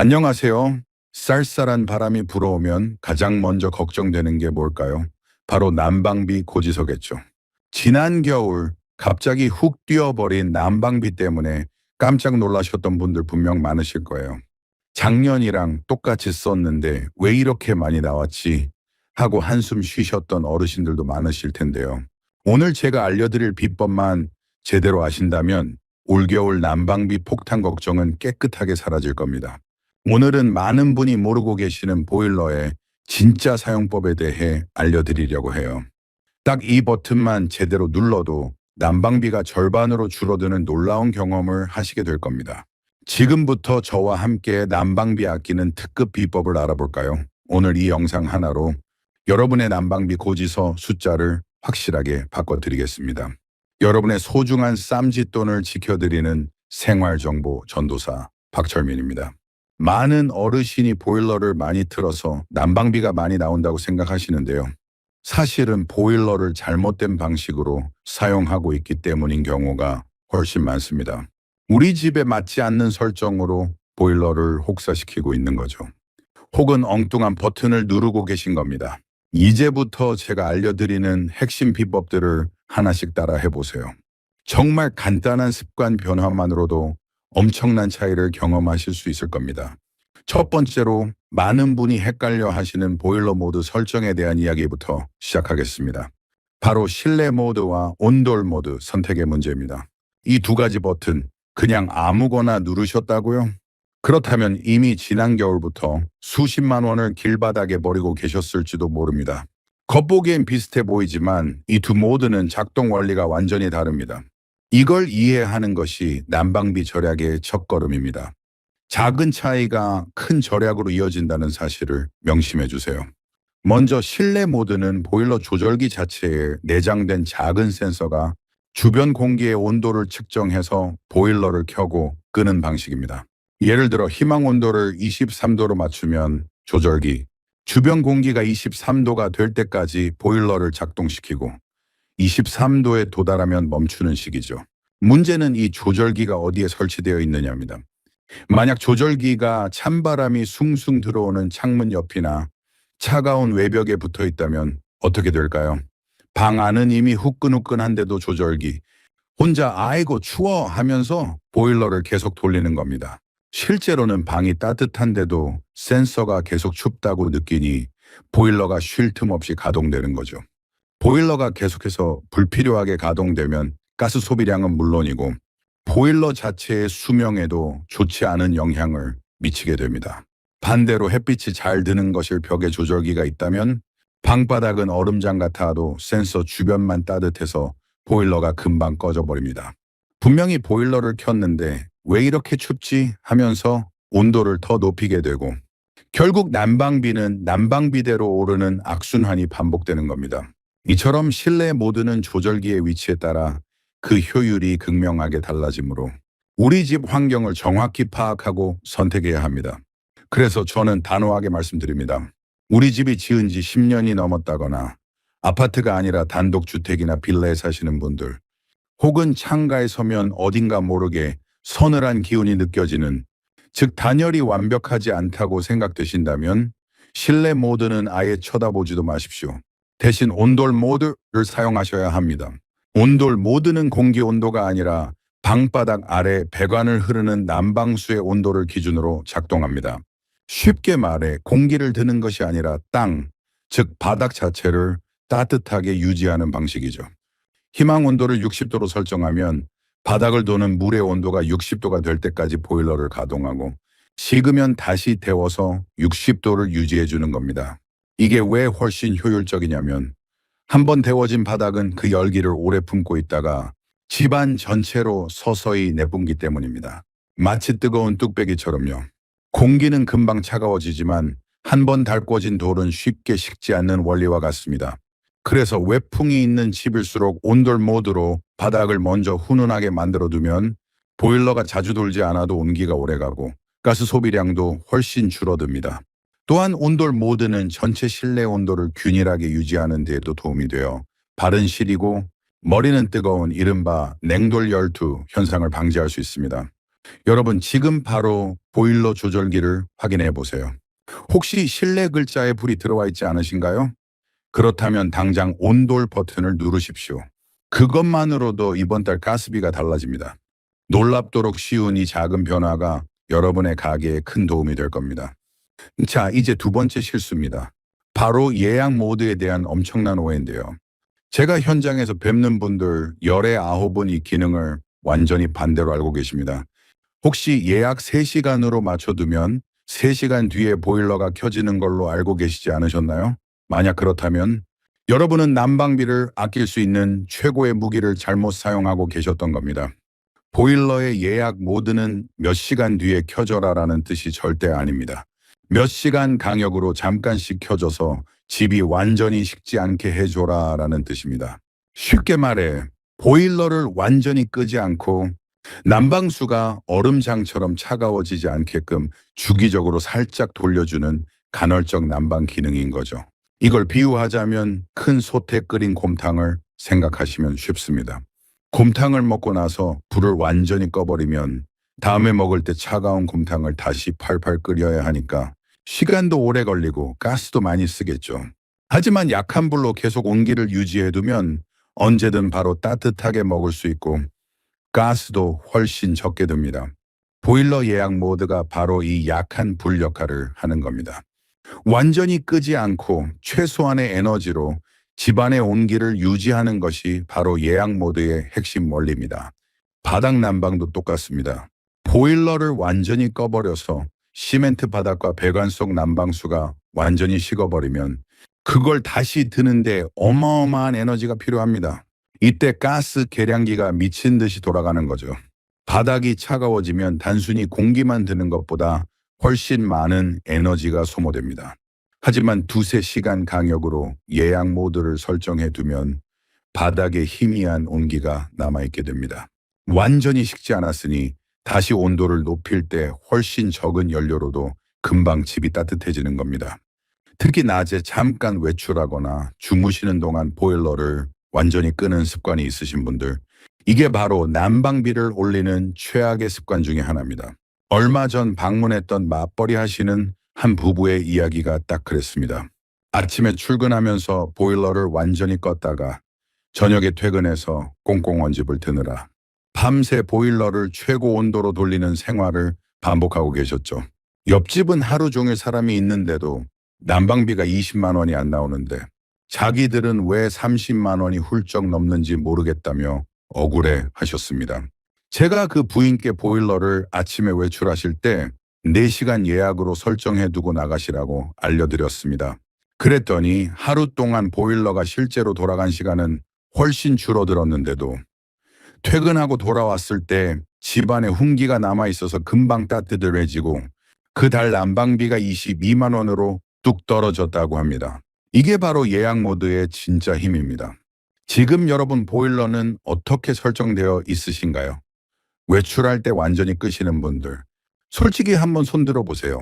안녕하세요. 쌀쌀한 바람이 불어오면 가장 먼저 걱정되는 게 뭘까요? 바로 난방비 고지서겠죠. 지난 겨울 갑자기 훅 뛰어버린 난방비 때문에 깜짝 놀라셨던 분들 분명 많으실 거예요. 작년이랑 똑같이 썼는데 왜 이렇게 많이 나왔지? 하고 한숨 쉬셨던 어르신들도 많으실 텐데요. 오늘 제가 알려드릴 비법만 제대로 아신다면 올겨울 난방비 폭탄 걱정은 깨끗하게 사라질 겁니다. 오늘은 많은 분이 모르고 계시는 보일러의 진짜 사용법에 대해 알려드리려고 해요. 딱 이 버튼만 제대로 눌러도 난방비가 절반으로 줄어드는 놀라운 경험을 하시게 될 겁니다. 지금부터 저와 함께 난방비 아끼는 특급 비법을 알아볼까요? 오늘 이 영상 하나로 여러분의 난방비 고지서 숫자를 확실하게 바꿔드리겠습니다. 여러분의 소중한 쌈짓돈을 지켜드리는 생활정보 전도사 박철민입니다. 많은 어르신이 보일러를 많이 틀어서 난방비가 많이 나온다고 생각하시는데요. 사실은 보일러를 잘못된 방식으로 사용하고 있기 때문인 경우가 훨씬 많습니다. 우리 집에 맞지 않는 설정으로 보일러를 혹사시키고 있는 거죠. 혹은 엉뚱한 버튼을 누르고 계신 겁니다. 이제부터 제가 알려드리는 핵심 비법들을 하나씩 따라 해보세요. 정말 간단한 습관 변화만으로도 엄청난 차이를 경험하실 수 있을 겁니다. 첫 번째로 많은 분이 헷갈려 하시는 보일러 모드 설정에 대한 이야기부터 시작하겠습니다. 바로 실내 모드와 온돌 모드 선택의 문제입니다. 이 두 가지 버튼 그냥 아무거나 누르셨다고요? 그렇다면 이미 지난 겨울부터 수십만 원을 길바닥에 버리고 계셨을지도 모릅니다. 겉보기엔 비슷해 보이지만 이 두 모드는 작동 원리가 완전히 다릅니다. 이걸 이해하는 것이 난방비 절약의 첫걸음입니다. 작은 차이가 큰 절약으로 이어진다는 사실을 명심해 주세요. 먼저 실내 모드는 보일러 조절기 자체에 내장된 작은 센서가 주변 공기의 온도를 측정해서 보일러를 켜고 끄는 방식입니다. 예를 들어 희망 온도를 23도로 맞추면 조절기, 주변 공기가 23도가 될 때까지 보일러를 작동시키고 23도에 도달하면 멈추는 식이죠. 문제는 이 조절기가 어디에 설치되어 있느냐입니다. 만약 조절기가 찬바람이 숭숭 들어오는 창문 옆이나 차가운 외벽에 붙어 있다면 어떻게 될까요? 방 안은 이미 후끈후끈한데도 조절기, 혼자 아이고 추워 하면서 보일러를 계속 돌리는 겁니다. 실제로는 방이 따뜻한데도 센서가 계속 춥다고 느끼니 보일러가 쉴 틈 없이 가동되는 거죠. 보일러가 계속해서 불필요하게 가동되면 가스 소비량은 물론이고 보일러 자체의 수명에도 좋지 않은 영향을 미치게 됩니다. 반대로 햇빛이 잘 드는 것일 벽에 조절기가 있다면 방바닥은 얼음장 같아도 센서 주변만 따뜻해서 보일러가 금방 꺼져버립니다. 분명히 보일러를 켰는데 왜 이렇게 춥지 하면서 온도를 더 높이게 되고 결국 난방비는 난방비대로 오르는 악순환이 반복되는 겁니다. 이처럼 실내 모드는 조절기의 위치에 따라 그 효율이 극명하게 달라지므로 우리 집 환경을 정확히 파악하고 선택해야 합니다. 그래서 저는 단호하게 말씀드립니다. 우리 집이 지은 지 10년이 넘었다거나 아파트가 아니라 단독주택이나 빌라에 사시는 분들 혹은 창가에 서면 어딘가 모르게 서늘한 기운이 느껴지는 즉 단열이 완벽하지 않다고 생각되신다면 실내 모드는 아예 쳐다보지도 마십시오. 대신 온돌 모드를 사용하셔야 합니다. 온돌 모드는 공기 온도가 아니라 방바닥 아래 배관을 흐르는 난방수의 온도를 기준으로 작동합니다. 쉽게 말해 공기를 드는 것이 아니라 땅, 즉 바닥 자체를 따뜻하게 유지하는 방식이죠. 희망 온도를 60도로 설정하면 바닥을 도는 물의 온도가 60도가 될 때까지 보일러를 가동하고 식으면 다시 데워서 60도를 유지해 주는 겁니다. 이게 왜 훨씬 효율적이냐면 한번 데워진 바닥은 그 열기를 오래 품고 있다가 집안 전체로 서서히 내뿜기 때문입니다. 마치 뜨거운 뚝배기처럼요. 공기는 금방 차가워지지만 한번 달궈진 돌은 쉽게 식지 않는 원리와 같습니다. 그래서 외풍이 있는 집일수록 온돌 모드로 바닥을 먼저 훈훈하게 만들어두면 보일러가 자주 돌지 않아도 온기가 오래가고 가스 소비량도 훨씬 줄어듭니다. 또한 온돌 모드는 전체 실내 온도를 균일하게 유지하는 데에도 도움이 되어 발은 시리고 머리는 뜨거운 이른바 냉돌 열투 현상을 방지할 수 있습니다. 여러분, 지금 바로 보일러 조절기를 확인해 보세요. 혹시 실내 글자에 불이 들어와 있지 않으신가요? 그렇다면 당장 온돌 버튼을 누르십시오. 그것만으로도 이번 달 가스비가 달라집니다. 놀랍도록 쉬운 이 작은 변화가 여러분의 가게에 큰 도움이 될 겁니다. 자, 이제 두 번째 실수입니다. 바로 예약 모드에 대한 엄청난 오해인데요. 제가 현장에서 뵙는 분들 열의 9분 이 기능을 완전히 반대로 알고 계십니다. 혹시 예약 3시간으로 맞춰두면 3시간 뒤에 보일러가 켜지는 걸로 알고 계시지 않으셨나요? 만약 그렇다면 여러분은 난방비를 아낄 수 있는 최고의 무기를 잘못 사용하고 계셨던 겁니다. 보일러의 예약 모드는 몇 시간 뒤에 켜져라라는 뜻이 절대 아닙니다. 몇 시간 간격으로 잠깐씩 켜져서 집이 완전히 식지 않게 해줘라라는 뜻입니다. 쉽게 말해 보일러를 완전히 끄지 않고 난방수가 얼음장처럼 차가워지지 않게끔 주기적으로 살짝 돌려주는 간헐적 난방 기능인 거죠. 이걸 비유하자면 큰 솥에 끓인 곰탕을 생각하시면 쉽습니다. 곰탕을 먹고 나서 불을 완전히 꺼버리면 다음에 먹을 때 차가운 곰탕을 다시 팔팔 끓여야 하니까 시간도 오래 걸리고 가스도 많이 쓰겠죠. 하지만 약한 불로 계속 온기를 유지해두면 언제든 바로 따뜻하게 먹을 수 있고 가스도 훨씬 적게 듭니다. 보일러 예약 모드가 바로 이 약한 불 역할을 하는 겁니다. 완전히 끄지 않고 최소한의 에너지로 집안의 온기를 유지하는 것이 바로 예약 모드의 핵심 원리입니다. 바닥 난방도 똑같습니다. 보일러를 완전히 꺼버려서 시멘트 바닥과 배관 속 난방수가 완전히 식어버리면 그걸 다시 드는데 어마어마한 에너지가 필요합니다. 이때 가스 계량기가 미친 듯이 돌아가는 거죠. 바닥이 차가워지면 단순히 공기만 드는 것보다 훨씬 많은 에너지가 소모됩니다. 하지만 두세 시간 간격으로 예약 모드를 설정해 두면 바닥에 희미한 온기가 남아있게 됩니다. 완전히 식지 않았으니 다시 온도를 높일 때 훨씬 적은 연료로도 금방 집이 따뜻해지는 겁니다. 특히 낮에 잠깐 외출하거나 주무시는 동안 보일러를 완전히 끄는 습관이 있으신 분들, 이게 바로 난방비를 올리는 최악의 습관 중에 하나입니다. 얼마 전 방문했던 맞벌이 하시는 한 부부의 이야기가 딱 그랬습니다. 아침에 출근하면서 보일러를 완전히 껐다가 저녁에 퇴근해서 꽁꽁 언집을 드느라 밤새 보일러를 최고 온도로 돌리는 생활을 반복하고 계셨죠. 옆집은 하루 종일 사람이 있는데도 난방비가 20만 원이 안 나오는데 자기들은 왜 30만 원이 훌쩍 넘는지 모르겠다며 억울해 하셨습니다. 제가 그 부인께 보일러를 아침에 외출하실 때 4시간 예약으로 설정해 두고 나가시라고 알려드렸습니다. 그랬더니 하루 동안 보일러가 실제로 돌아간 시간은 훨씬 줄어들었는데도 퇴근하고 돌아왔을 때 집안에 훈기가 남아있어서 금방 따뜻해지고 그 달 난방비가 22만 원으로 뚝 떨어졌다고 합니다. 이게 바로 예약 모드의 진짜 힘입니다. 지금 여러분 보일러는 어떻게 설정되어 있으신가요? 외출할 때 완전히 끄시는 분들, 솔직히 한번 손들어 보세요.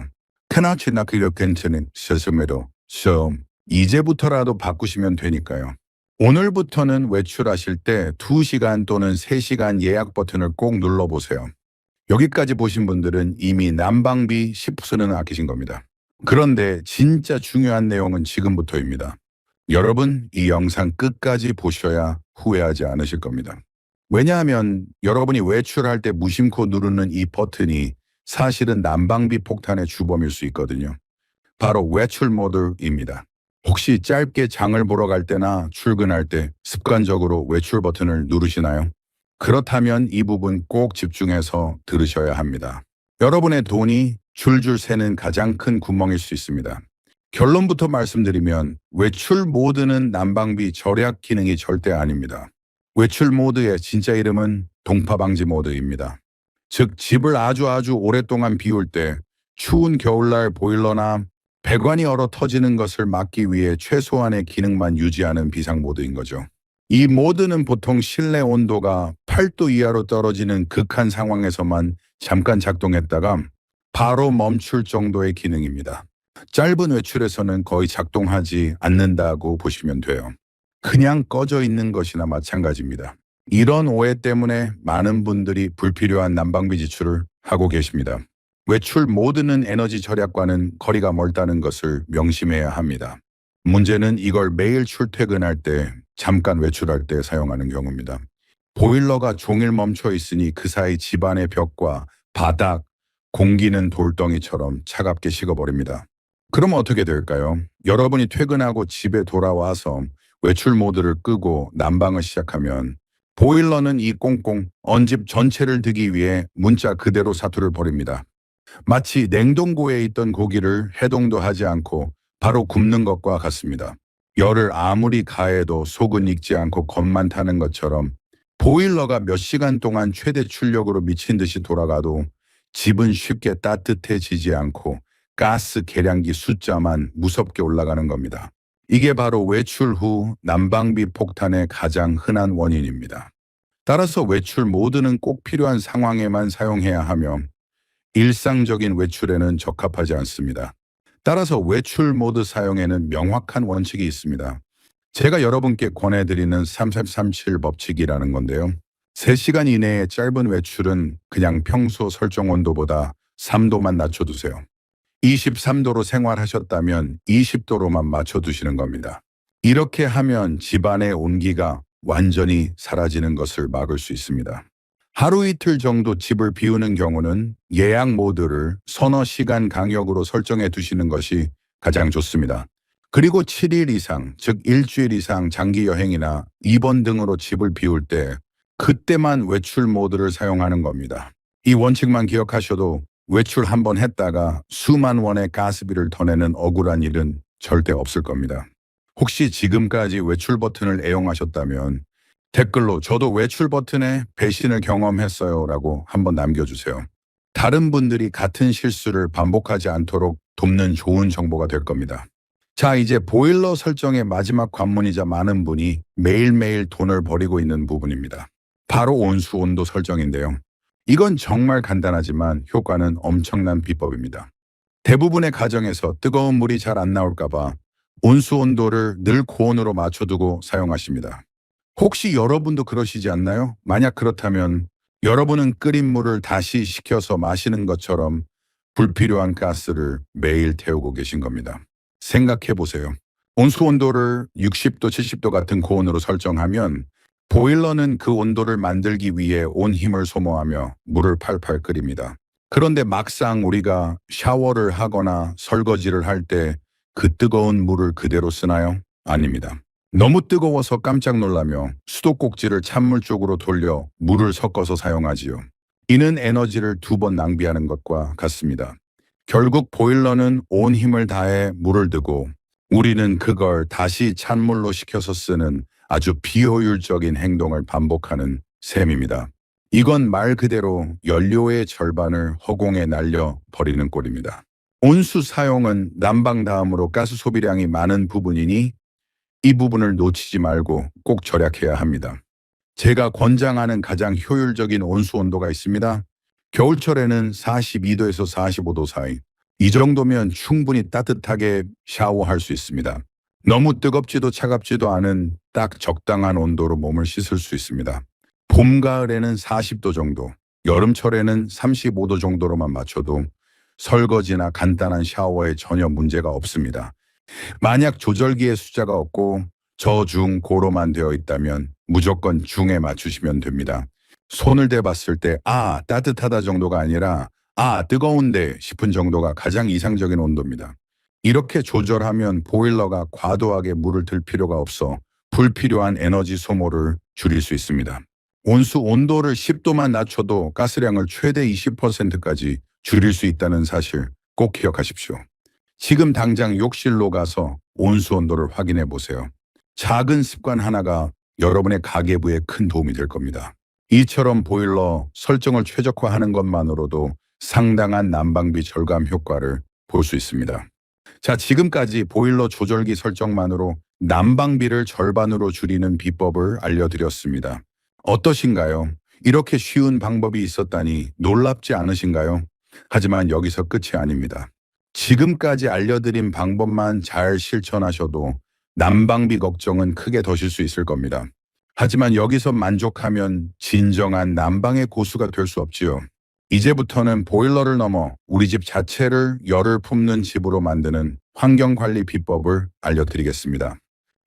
크나치 나기로 괜찮은 스스메로 시험 이제부터라도 바꾸시면 되니까요. 오늘부터는 외출하실 때 2시간 또는 3시간 예약 버튼을 꼭 눌러보세요. 여기까지 보신 분들은 이미 난방비 10%는 아끼신 겁니다. 그런데 진짜 중요한 내용은 지금부터입니다. 여러분, 이 영상 끝까지 보셔야 후회하지 않으실 겁니다. 왜냐하면 여러분이 외출할 때 무심코 누르는 이 버튼이 사실은 난방비 폭탄의 주범일 수 있거든요. 바로 외출 모드입니다. 혹시 짧게 장을 보러 갈 때나 출근할 때 습관적으로 외출 버튼을 누르시나요? 그렇다면 이 부분 꼭 집중해서 들으셔야 합니다. 여러분의 돈이 줄줄 새는 가장 큰 구멍일 수 있습니다. 결론부터 말씀드리면 외출 모드는 난방비 절약 기능이 절대 아닙니다. 외출 모드의 진짜 이름은 동파 방지 모드입니다. 즉 집을 아주 오랫동안 비울 때 추운 겨울날 보일러나 배관이 얼어 터지는 것을 막기 위해 최소한의 기능만 유지하는 비상 모드인 거죠. 이 모드는 보통 실내 온도가 8도 이하로 떨어지는 극한 상황에서만 잠깐 작동했다가 바로 멈출 정도의 기능입니다. 짧은 외출에서는 거의 작동하지 않는다고 보시면 돼요. 그냥 꺼져 있는 것이나 마찬가지입니다. 이런 오해 때문에 많은 분들이 불필요한 난방비 지출을 하고 계십니다. 외출 모드는 에너지 절약과는 거리가 멀다는 것을 명심해야 합니다. 문제는 이걸 매일 출퇴근할 때, 잠깐 외출할 때 사용하는 경우입니다. 보일러가 종일 멈춰 있으니 그 사이 집안의 벽과 바닥, 공기는 돌덩이처럼 차갑게 식어버립니다. 그럼 어떻게 될까요? 여러분이 퇴근하고 집에 돌아와서 외출 모드를 끄고 난방을 시작하면 보일러는 이 꽁꽁 언 집 전체를 드기 위해 문자 그대로 사투를 벌입니다. 마치 냉동고에 있던 고기를 해동도 하지 않고 바로 굽는 것과 같습니다. 열을 아무리 가해도 속은 익지 않고 겉만 타는 것처럼 보일러가 몇 시간 동안 최대 출력으로 미친 듯이 돌아가도 집은 쉽게 따뜻해지지 않고 가스 계량기 숫자만 무섭게 올라가는 겁니다. 이게 바로 외출 후 난방비 폭탄의 가장 흔한 원인입니다. 따라서 외출 모드는 꼭 필요한 상황에만 사용해야 하며 일상적인 외출에는 적합하지 않습니다. 따라서 외출 모드 사용에는 명확한 원칙이 있습니다. 제가 여러분께 권해드리는 3337 법칙이라는 건데요. 3시간 이내의 짧은 외출은 그냥 평소 설정 온도보다 3도만 낮춰두세요. 23도로 생활하셨다면 20도로만 맞춰두시는 겁니다. 이렇게 하면 집안의 온기가 완전히 사라지는 것을 막을 수 있습니다. 하루 이틀 정도 집을 비우는 경우는 예약 모드를 서너 시간 간격으로 설정해 두시는 것이 가장 좋습니다. 그리고 7일 이상, 즉 일주일 이상 장기 여행이나 입원 등으로 집을 비울 때 그때만 외출 모드를 사용하는 겁니다. 이 원칙만 기억하셔도 외출 한번 했다가 수만 원의 가스비를 더 내는 억울한 일은 절대 없을 겁니다. 혹시 지금까지 외출 버튼을 애용하셨다면 댓글로 저도 외출 버튼에 배신을 경험했어요 라고 한번 남겨주세요. 다른 분들이 같은 실수를 반복하지 않도록 돕는 좋은 정보가 될 겁니다. 자, 이제 보일러 설정의 마지막 관문이자 많은 분이 매일매일 돈을 버리고 있는 부분입니다. 바로 온수 온도 설정인데요. 이건 정말 간단하지만 효과는 엄청난 비법입니다. 대부분의 가정에서 뜨거운 물이 잘 안 나올까봐 온수 온도를 늘 고온으로 맞춰두고 사용하십니다. 혹시 여러분도 그러시지 않나요? 만약 그렇다면 여러분은 끓인 물을 다시 식혀서 마시는 것처럼 불필요한 가스를 매일 태우고 계신 겁니다. 생각해 보세요. 온수 온도를 60도, 70도 같은 고온으로 설정하면 보일러는 그 온도를 만들기 위해 온 힘을 소모하며 물을 팔팔 끓입니다. 그런데 막상 우리가 샤워를 하거나 설거지를 할 때 그 뜨거운 물을 그대로 쓰나요? 아닙니다. 너무 뜨거워서 깜짝 놀라며 수도꼭지를 찬물 쪽으로 돌려 물을 섞어서 사용하지요. 이는 에너지를 2번 낭비하는 것과 같습니다. 결국 보일러는 온 힘을 다해 물을 뜨고 우리는 그걸 다시 찬물로 식혀서 쓰는 아주 비효율적인 행동을 반복하는 셈입니다. 이건 말 그대로 연료의 절반을 허공에 날려 버리는 꼴입니다. 온수 사용은 난방 다음으로 가스 소비량이 많은 부분이니 이 부분을 놓치지 말고 꼭 절약해야 합니다. 제가 권장하는 가장 효율적인 온수 온도가 있습니다. 겨울철에는 42도에서 45도 사이. 이 정도면 충분히 따뜻하게 샤워할 수 있습니다. 너무 뜨겁지도 차갑지도 않은 딱 적당한 온도로 몸을 씻을 수 있습니다. 봄, 가을에는 40도 정도, 여름철에는 35도 정도로만 맞춰도 설거지나 간단한 샤워에 전혀 문제가 없습니다. 만약 조절기의 숫자가 없고 저, 중, 고로만 되어 있다면 무조건 중에 맞추시면 됩니다. 손을 대봤을 때 따뜻하다 정도가 아니라 뜨거운데 싶은 정도가 가장 이상적인 온도입니다. 이렇게 조절하면 보일러가 과도하게 물을 들 필요가 없어 불필요한 에너지 소모를 줄일 수 있습니다. 온수 온도를 10도만 낮춰도 가스량을 최대 20%까지 줄일 수 있다는 사실 꼭 기억하십시오. 지금 당장 욕실로 가서 온수 온도를 확인해 보세요. 작은 습관 하나가 여러분의 가계부에 큰 도움이 될 겁니다. 이처럼 보일러 설정을 최적화하는 것만으로도 상당한 난방비 절감 효과를 볼 수 있습니다. 자, 지금까지 보일러 조절기 설정만으로 난방비를 절반으로 줄이는 비법을 알려드렸습니다. 어떠신가요? 이렇게 쉬운 방법이 있었다니 놀랍지 않으신가요? 하지만 여기서 끝이 아닙니다. 지금까지 알려드린 방법만 잘 실천하셔도 난방비 걱정은 크게 더실 수 있을 겁니다. 하지만 여기서 만족하면 진정한 난방의 고수가 될 수 없지요. 이제부터는 보일러를 넘어 우리 집 자체를 열을 품는 집으로 만드는 환경관리 비법을 알려드리겠습니다.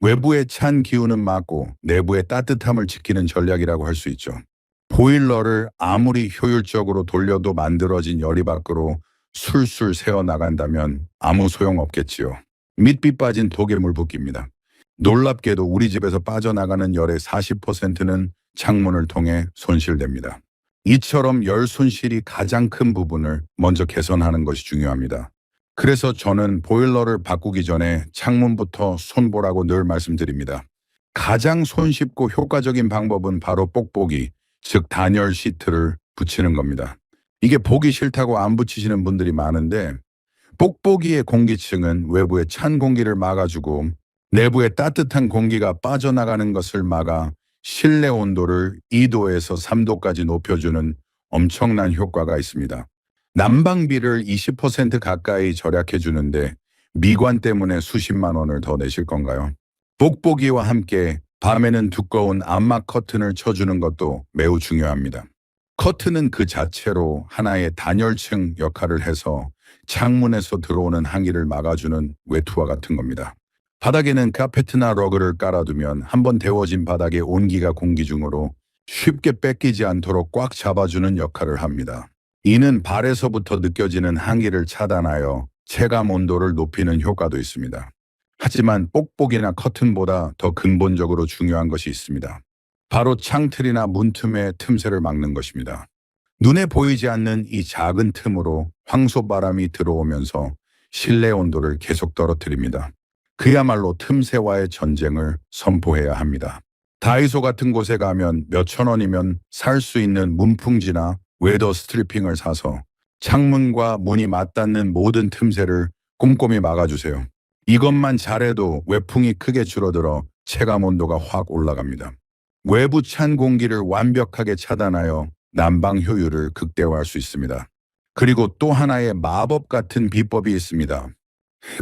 외부의 찬 기운은 막고 내부의 따뜻함을 지키는 전략이라고 할 수 있죠. 보일러를 아무리 효율적으로 돌려도 만들어진 열이 밖으로 술술 새어나간다면 아무 소용없겠지요. 밑비 빠진 독에물 붓기입니다. 놀랍게도 우리 집에서 빠져나가는 열의 40%는 창문을 통해 손실됩니다. 이처럼 열 손실이 가장 큰 부분을 먼저 개선하는 것이 중요합니다. 그래서 저는 보일러를 바꾸기 전에 창문부터 손보라고 늘 말씀드립니다. 가장 손쉽고 효과적인 방법은 바로 뽁뽁이, 즉 단열 시트를 붙이는 겁니다. 이게 보기 싫다고 안 붙이시는 분들이 많은데 뽁뽁이의 공기층은 외부의 찬 공기를 막아주고 내부의 따뜻한 공기가 빠져나가는 것을 막아 실내 온도를 2도에서 3도까지 높여주는 엄청난 효과가 있습니다. 난방비를 20% 가까이 절약해 주는데 미관 때문에 수십만 원을 더 내실 건가요? 뽁뽁이와 함께 밤에는 두꺼운 암막 커튼을 쳐주는 것도 매우 중요합니다. 커튼은 그 자체로 하나의 단열층 역할을 해서 창문에서 들어오는 항기를 막아주는 외투와 같은 겁니다. 바닥에는 카페트나 러그를 깔아두면 한번 데워진 바닥의 온기가 공기 중으로 쉽게 뺏기지 않도록 꽉 잡아주는 역할을 합니다. 이는 발에서부터 느껴지는 항기를 차단하여 체감 온도를 높이는 효과도 있습니다. 하지만 뽁뽁이나 커튼보다 더 근본적으로 중요한 것이 있습니다. 바로 창틀이나 문틈의 틈새를 막는 것입니다. 눈에 보이지 않는 이 작은 틈으로 황소바람이 들어오면서 실내 온도를 계속 떨어뜨립니다. 그야말로 틈새와의 전쟁을 선포해야 합니다. 다이소 같은 곳에 가면 몇천 원이면 살 수 있는 문풍지나 웨더 스트리핑을 사서 창문과 문이 맞닿는 모든 틈새를 꼼꼼히 막아주세요. 이것만 잘해도 외풍이 크게 줄어들어 체감 온도가 확 올라갑니다. 외부 찬 공기를 완벽하게 차단하여 난방 효율을 극대화할 수 있습니다. 그리고 또 하나의 마법 같은 비법이 있습니다.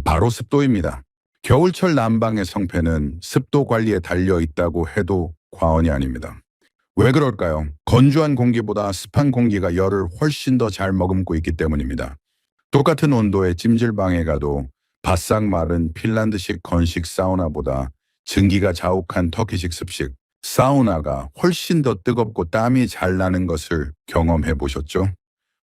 바로 습도입니다. 겨울철 난방의 성패는 습도 관리에 달려 있다고 해도 과언이 아닙니다. 왜 그럴까요? 건조한 공기보다 습한 공기가 열을 훨씬 더 잘 머금고 있기 때문입니다. 똑같은 온도의 찜질방에 가도 바싹 마른 핀란드식 건식 사우나보다 증기가 자욱한 터키식 습식 사우나가 훨씬 더 뜨겁고 땀이 잘 나는 것을 경험해 보셨죠?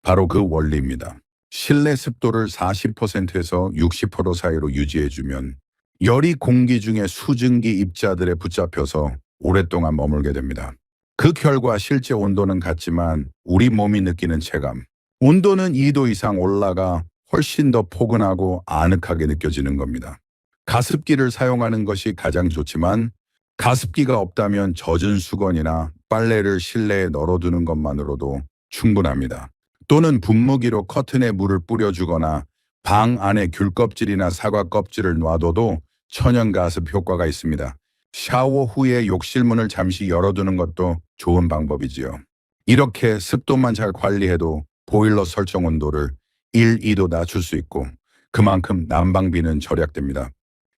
바로 그 원리입니다. 실내 습도를 40%에서 60% 사이로 유지해주면 열이 공기 중에 수증기 입자들에 붙잡혀서 오랫동안 머물게 됩니다. 그 결과 실제 온도는 같지만 우리 몸이 느끼는 체감, 온도는 2도 이상 올라가 훨씬 더 포근하고 아늑하게 느껴지는 겁니다. 가습기를 사용하는 것이 가장 좋지만 가습기가 없다면 젖은 수건이나 빨래를 실내에 널어두는 것만으로도 충분합니다. 또는 분무기로 커튼에 물을 뿌려주거나 방 안에 귤 껍질이나 사과 껍질을 놔둬도 천연 가습 효과가 있습니다. 샤워 후에 욕실문을 잠시 열어두는 것도 좋은 방법이지요. 이렇게 습도만 잘 관리해도 보일러 설정 온도를 1, 2도 낮출 수 있고 그만큼 난방비는 절약됩니다.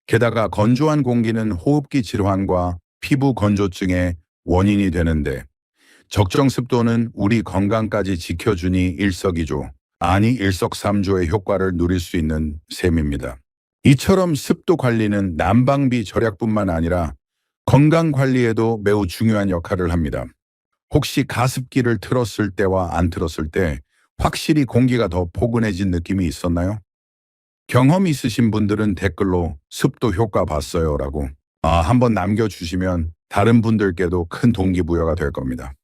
게다가 건조한 공기는 호흡기 질환과 피부 건조증의 원인이 되는데 적정 습도는 우리 건강까지 지켜주니 일석이조, 아니 일석삼조의 효과를 누릴 수 있는 셈입니다. 이처럼 습도 관리는 난방비 절약뿐만 아니라 건강 관리에도 매우 중요한 역할을 합니다. 혹시 가습기를 틀었을 때와 안 틀었을 때 확실히 공기가 더 포근해진 느낌이 있었나요? 경험 있으신 분들은 댓글로 습도 효과 봤어요 라고 한번 남겨주시면 다른 분들께도 큰 동기부여가 될 겁니다.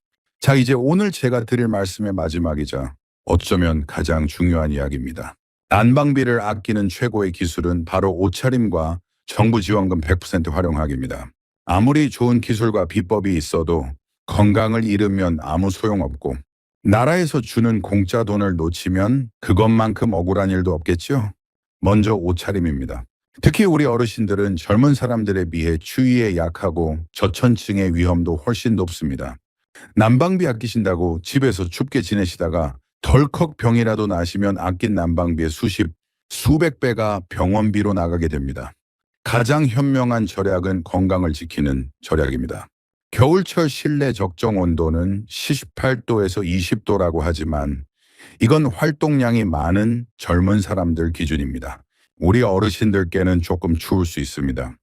자, 이제 오늘 제가 드릴 말씀의 마지막이자 어쩌면 가장 중요한 이야기입니다. 난방비를 아끼는 최고의 기술은 바로 옷차림과 정부 지원금 100% 활용하기입니다. 아무리 좋은 기술과 비법이 있어도 건강을 잃으면 아무 소용없고 나라에서 주는 공짜 돈을 놓치면 그것만큼 억울한 일도 없겠죠? 먼저 옷차림입니다. 특히 우리 어르신들은 젊은 사람들에 비해 추위에 약하고 저천층의 위험도 훨씬 높습니다. 난방비 아끼신다고 집에서 춥게 지내시다가 덜컥 병이라도 나시면 아낀 난방비의 수백 배가 병원비로 나가게 됩니다. 가장 현명한 절약은 건강을 지키는 절약입니다. 겨울철 실내 적정 온도는 18도에서 20도라고 하지만 이건 활동량이 많은 젊은 사람들 기준입니다. 우리 어르신들께는 조금 추울 수 있습니다.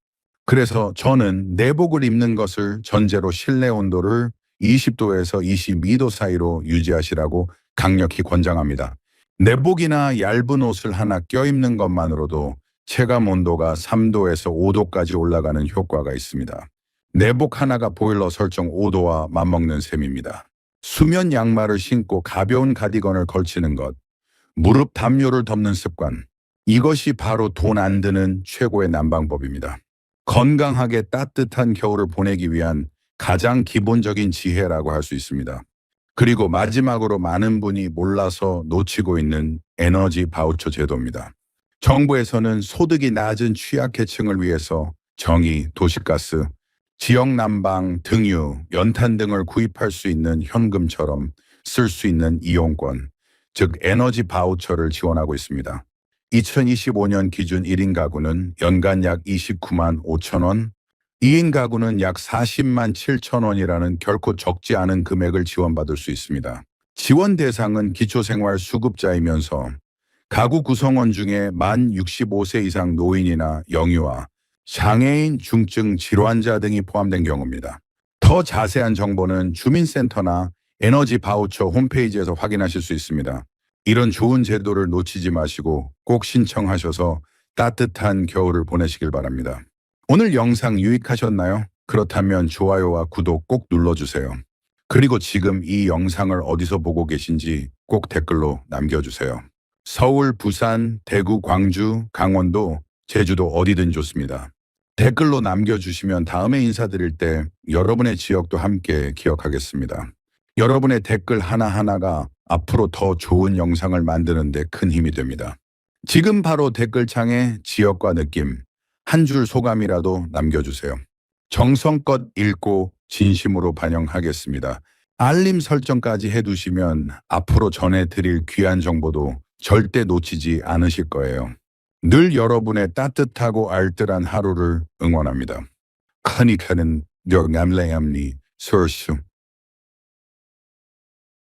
그래서 저는 내복을 입는 것을 전제로 실내 온도를 20도에서 22도 사이로 유지하시라고 강력히 권장합니다. 내복이나 얇은 옷을 하나 껴입는 것만으로도 체감 온도가 3도에서 5도까지 올라가는 효과가 있습니다. 내복 하나가 보일러 설정 5도와 맞먹는 셈입니다. 수면 양말을 신고 가벼운 가디건을 걸치는 것, 무릎 담요를 덮는 습관, 이것이 바로 돈 안 드는 최고의 난방법입니다. 건강하게 따뜻한 겨울을 보내기 위한 가장 기본적인 지혜라고 할 수 있습니다. 그리고 마지막으로 많은 분이 몰라서 놓치고 있는 에너지 바우처 제도입니다. 정부에서는 소득이 낮은 취약계층을 위해서 정의, 도시가스, 지역 난방, 등유, 연탄 등을 구입할 수 있는 현금처럼 쓸 수 있는 이용권, 즉 에너지 바우처를 지원하고 있습니다. 2025년 기준 1인 가구는 연간 약 29만 5천 원, 2인 가구는 약 40만 7천 원이라는 결코 적지 않은 금액을 지원받을 수 있습니다. 지원 대상은 기초생활 수급자이면서 가구 구성원 중에 만 65세 이상 노인이나 영유아, 장애인, 중증 질환자 등이 포함된 경우입니다. 더 자세한 정보는 주민센터나 에너지 바우처 홈페이지에서 확인하실 수 있습니다. 이런 좋은 제도를 놓치지 마시고 꼭 신청하셔서 따뜻한 겨울을 보내시길 바랍니다. 오늘 영상 유익하셨나요? 그렇다면 좋아요와 구독 꼭 눌러주세요. 그리고 지금 이 영상을 어디서 보고 계신지 꼭 댓글로 남겨주세요. 서울, 부산, 대구, 광주, 강원도, 제주도 어디든 좋습니다. 댓글로 남겨주시면 다음에 인사드릴 때 여러분의 지역도 함께 기억하겠습니다. 여러분의 댓글 하나하나가 앞으로 더 좋은 영상을 만드는 데 큰 힘이 됩니다. 지금 바로 댓글창에 지역과 느낌, 한 줄 소감이라도 남겨주세요. 정성껏 읽고 진심으로 반영하겠습니다. 알림 설정까지 해두시면 앞으로 전해드릴 귀한 정보도 절대 놓치지 않으실 거예요. 늘 여러분의 따뜻하고 알뜰한 하루를 응원합니다. 카니카는 려감래함니 서수